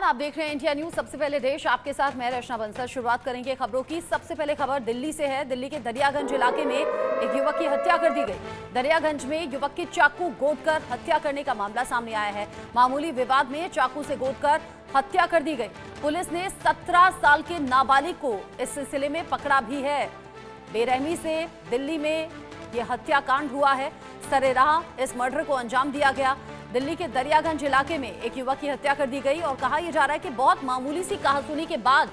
आप देख रहे हैं इंडिया न्यूज। सबसे पहले देश आपके साथ मैं रचना बंसल। शुरुआत करेंगे खबरों की। सबसे पहले खबर दिल्ली से है। दिल्ली के दरियागंज इलाके में एक युवक की हत्या कर दी गई। दरियागंज में युवक की चाकू गोदकर हत्या करने का मामला सामने आया है। मामूली विवाद में चाकू से गोदकर हत्या कर दी गई। पुलिस ने 17 साल के नाबालिग को इस सिलसिले में पकड़ा भी है। बेरहमी से दिल्ली में यह हत्याकांड हुआ है। सरेराह इस मर्डर को अंजाम दिया गया। दिल्ली के दरियागंज इलाके में एक युवक की हत्या कर दी गई और कहा यह जा रहा है कि बहुत मामूली सी कहासुनी के बाद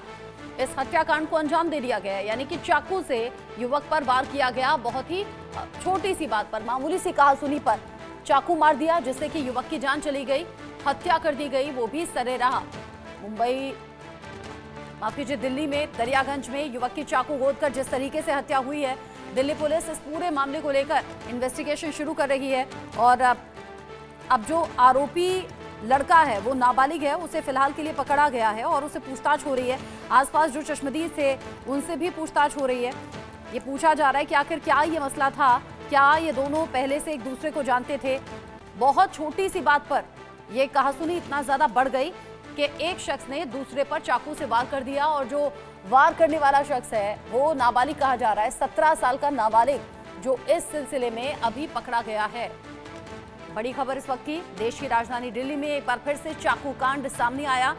इस हत्याकांड को अंजाम दे दिया गया है। यानी कि चाकू से युवक पर वार किया गया। बहुत ही छोटी सी बात पर, मामूली सी कहासुनी पर चाकू मार दिया, जिससे कि युवक की जान चली गई, हत्या कर दी गई, वो भी सरेराह। दिल्ली में दरियागंज में युवक की चाकू गोदकर जिस तरीके से हत्या हुई है, दिल्ली पुलिस इस पूरे मामले को लेकर इन्वेस्टिगेशन शुरू कर रही है। और अब जो आरोपी लड़का है वो नाबालिग है, उसे फिलहाल के लिए पकड़ा गया है और उसे पूछताछ हो रही है। आसपास जो चश्मदीद थे उनसे भी पूछताछ हो रही है। ये पूछा जा रहा है कि आखिर क्या ये मसला था, क्या ये दोनों पहले से एक दूसरे को जानते थे। बहुत छोटी सी बात पर यह कहासुनी इतना ज्यादा बढ़ गई कि एक शख्स ने दूसरे पर चाकू से वार कर दिया और जो वार करने वाला शख्स है वो नाबालिग कहा जा रहा है। 17 साल का नाबालिग जो इस सिलसिले में अभी पकड़ा गया है। बड़ी खबर इस वक्त की। देश की राजधानी दिल्ली में एक बार फिर से चाकू कांड सामने आया।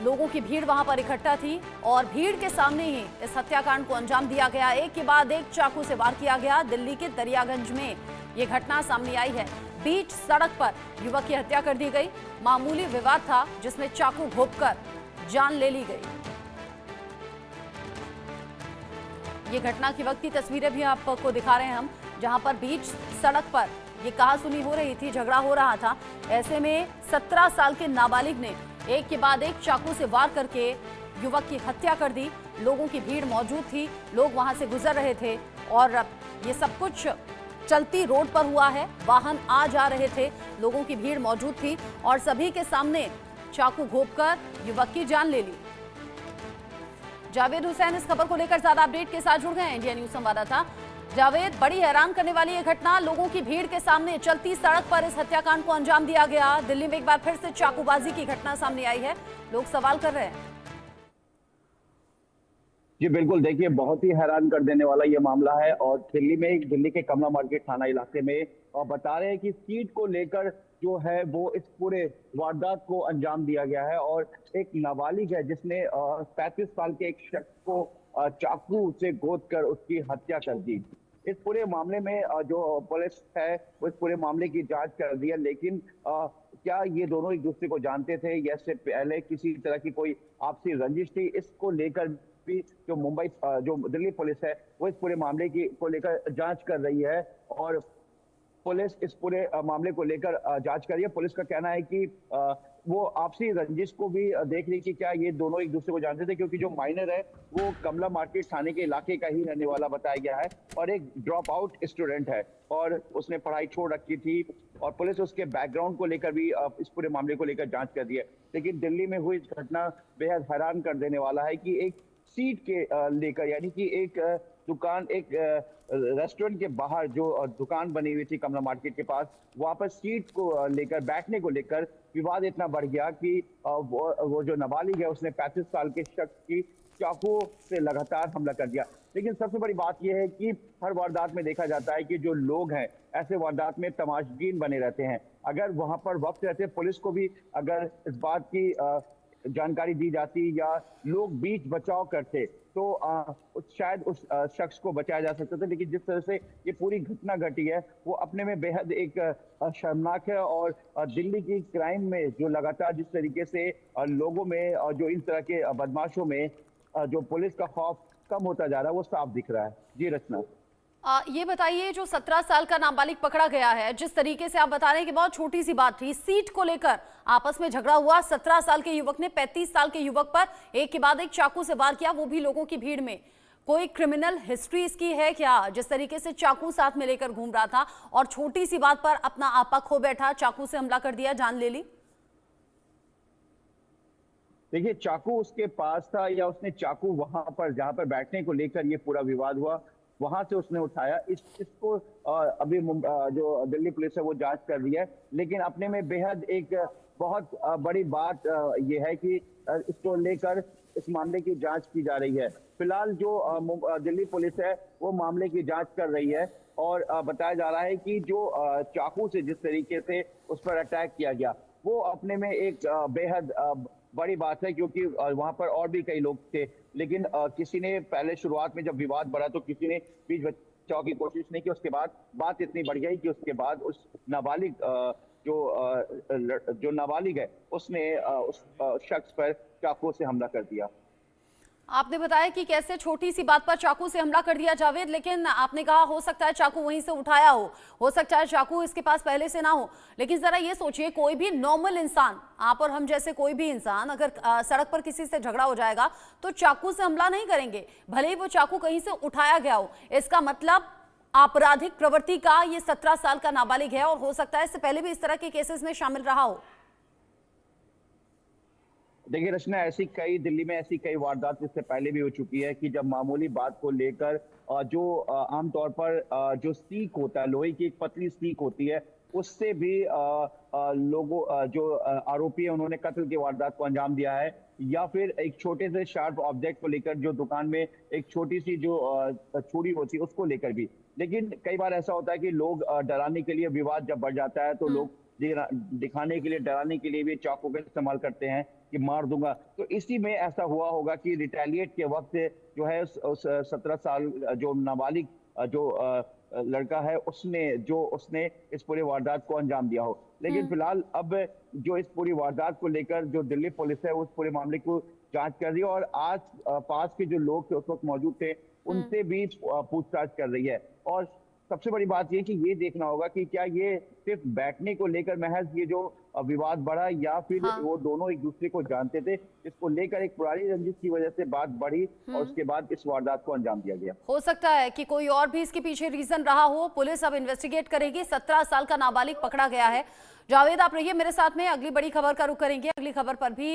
लोगों की भीड़ वहां पर इकट्ठा थी और भीड़ के सामने ही इस हत्याकांड को अंजाम दिया गया। एक के बाद एक चाकू से वार किया गया। दिल्ली के दरियागंज में ये घटना सामने आई है। बीच सड़क पर युवक की हत्या कर दी गई। मामूली विवाद था जिसमें चाकू घोंपकर जान ले ली गई। ये घटना के वक्त की तस्वीरें भी आपको दिखा रहे हैं हम, जहां पर बीच सड़क पर ये कहासुनी हो रही थी, झगड़ा हो रहा था। ऐसे में 17 साल के नाबालिग ने एक के बाद एक चाकू से वार करके युवक की हत्या कर दी। लोगों की भीड़ मौजूद थी, लोग वहां से गुजर रहे थे और ये सब कुछ चलती रोड पर हुआ है। वाहन आ जा रहे थे, लोगों की भीड़ मौजूद थी और सभी के सामने चाकू घोंपकर युवक की जान ले ली। जावेद हुसैन इस खबर को लेकर ज्यादा अपडेट के साथ जुड़ गए हैं, इंडिया न्यूज संवाददाता। जावेद, बड़ी हैरान करने वाली यह घटना, लोगों की भीड़ के सामने चलती सड़क पर इस हत्याकांड को अंजाम दिया गया। दिल्ली में एक बार फिर से चाकूबाजी की घटना सामने आई है। लोग सवाल कर रहे हैं। जी बिल्कुल, देखिए बहुत ही हैरान कर देने वाला ये मामला है और दिल्ली के कमला मार्केट थाना इलाके में बता रहे हैं कि सीट को लेकर जो है वो इस पूरे वारदात को अंजाम दिया गया है और एक नाबालिग है जिसने 35 साल के एक शख्स को चाकू से गोदकर उसकी हत्या कर दी। इस पूरे मामले में जो पुलिस है वो इस पूरे मामले की जांच कर रही है, लेकिन क्या ये दोनों एक दूसरे को जानते थे या इससे पहले किसी तरह की कोई आपसी रंजिश थी, इसको लेकर भी जो दिल्ली पुलिस है वो इस पूरे मामले को लेकर जांच कर रही है और पुलिस इस पूरे मामले को लेकर जांच कर रही है। पुलिस का कहना है कि वो आपसी रंजिश को भी देख रही कि क्या ये दोनों एक दूसरे को जानते थे, क्योंकि जो माइनर है वो कमला मार्केट थाने के इलाके का ही रहने वाला बताया गया है और एक ड्रॉप आउट स्टूडेंट है और उसने पढ़ाई छोड़ रखी थी और पुलिस उसके बैकग्राउंड को लेकर भी इस पूरे मामले को लेकर जांच कर रही है। लेकिन दिल्ली में हुई घटना बेहद हैरान कर देने वाला है कि एक सीट के लेकर, यानी कि एक दुकान, एक रेस्टोरेंट के बाहर जो दुकान बनी हुई थी कमला मार्केट के पास, वहां पर सीट को लेकर, बैठने को लेकर विवाद इतना बढ़ गया कि वो जो नाबालिग है उसने 35 साल के शख्स की चाकू से लगातार हमला कर दिया। लेकिन सबसे बड़ी बात यह है कि हर वारदात में देखा जाता है कि जो लोग हैं ऐसे वारदात में तमाशबीन बने रहते हैं। अगर वहां पर वक्त रहते पुलिस को भी अगर इस बात की जानकारी दी जाती या लोग बीच बचाव करते तो शायद उस शख्स को बचाया जा सकता था। लेकिन जिस तरह से ये पूरी घटना घटी है वो अपने में बेहद एक शर्मनाक है और दिल्ली की क्राइम में जो लगातार जिस तरीके से लोगों में और जो इन तरह के बदमाशों में जो पुलिस का खौफ कम होता जा रहा है वो साफ दिख रहा है। जी रचना, ये बताइए, जो 17 साल का नाबालिग पकड़ा गया है, जिस तरीके से आप बता रहे हैं कि बहुत छोटी सी बात थी, सीट को लेकर आपस में झगड़ा हुआ, 17 साल के युवक ने 35 साल के युवक पर एक के बाद एक चाकू से वार किया, वो भी लोगों की भीड़ में। कोई क्रिमिनल हिस्ट्री इसकी है क्या? जिस तरीके से चाकू साथ में लेकर घूम रहा था और छोटी सी बात पर अपना आपा खो बैठा, चाकू से हमला कर दिया, जान ले ली। देखिए चाकू उसके पास था या उसने चाकू वहां पर जहां पर बैठने को लेकर ये पूरा विवाद हुआ वहां से उसने उठाया। इसको अभी जो दिल्ली पुलिस है वो जांच कर रही है, लेकिन अपने में बेहद एक बहुत बड़ी बात ये है कि इसको लेकर इस मामले की जांच की जा रही है। फिलहाल जो दिल्ली पुलिस है वो मामले की जांच कर रही है और बताया जा रहा है कि जो चाकू से जिस तरीके से उस पर अटैक किया गया वो अपने में एक बेहद बड़ी बात है, क्योंकि वहां पर और भी कई लोग थे, लेकिन किसी ने पहले शुरुआत में जब विवाद बढ़ा तो किसी ने बीच बचाव की कोशिश नहीं की। उसके बाद बात इतनी बढ़ गई कि उसके बाद उस नाबालिग जो नाबालिग है उसने उस शख्स पर चाकू से हमला कर दिया। आपने बताया कि कैसे छोटी सी बात पर चाकू से हमला कर दिया जावेद, लेकिन आपने कहा हो सकता है चाकू वहीं से उठाया हो सकता है चाकू इसके पास पहले से ना हो। लेकिन जरा ये सोचिए, कोई भी नॉर्मल इंसान, आप और हम जैसे कोई भी इंसान अगर सड़क पर किसी से झगड़ा हो जाएगा तो चाकू से हमला नहीं करेंगे, भले ही वो चाकू कहीं से उठाया गया हो। इसका मतलब आपराधिक प्रवृत्ति का ये 17 साल का नाबालिग है और हो सकता है इससे पहले भी इस तरह के केसेस में शामिल रहा हो। देखिए रचना, दिल्ली में ऐसी कई वारदात इससे पहले भी हो चुकी है कि जब मामूली बात को लेकर जो आमतौर पर जो सीख होता है, लोहे की एक पतली सीख होती है, उससे भी लोगों जो आरोपी है उन्होंने कत्ल की वारदात को अंजाम दिया है, या फिर एक छोटे से शार्प ऑब्जेक्ट को लेकर जो दुकान में एक छोटी सी जो छुरी होती है उसको लेकर भी। लेकिन कई बार ऐसा होता है कि लोग डराने के लिए, विवाद जब बढ़ जाता है तो लोग दिखाने के लिए, डराने के लिए भी चाकू का इस्तेमाल करते हैं कि मार दूंगा। तो इसी में ऐसा हुआ होगा कि रिटेलिएट के वक्त जो है उस 17 साल जो नाबालिग जो लड़का है उसने इस पूरी वारदात को अंजाम दिया हो। लेकिन फिलहाल अब जो इस पूरी वारदात को लेकर जो दिल्ली पुलिस है उस पूरे मामले को जांच कर रही है और आज पास के जो लोग थे उस वक्त मौजूद थे उनसे भी पूछताछ कर रही है। और सबसे बड़ी बात ये कि ये देखना होगा कि क्या ये सिर्फ बैठने को लेकर महज ये जो विवाद बढ़ा या फिर वो दोनों एक दूसरे को जानते थे, इसको लेकर एक पुरानी रंजिश की वजह से बात बढ़ी और उसके बाद इस वारदात को अंजाम दिया गया। हो सकता है कि कोई और भी इसके पीछे रीजन रहा हो। पुलिस अब इन्वेस्टिगेट करेगी। 17 साल का नाबालिग पकड़ा गया है। जावेद, आप रहिए मेरे साथ में, अगली बड़ी खबर का रुख करेंगे। अगली खबर पर भी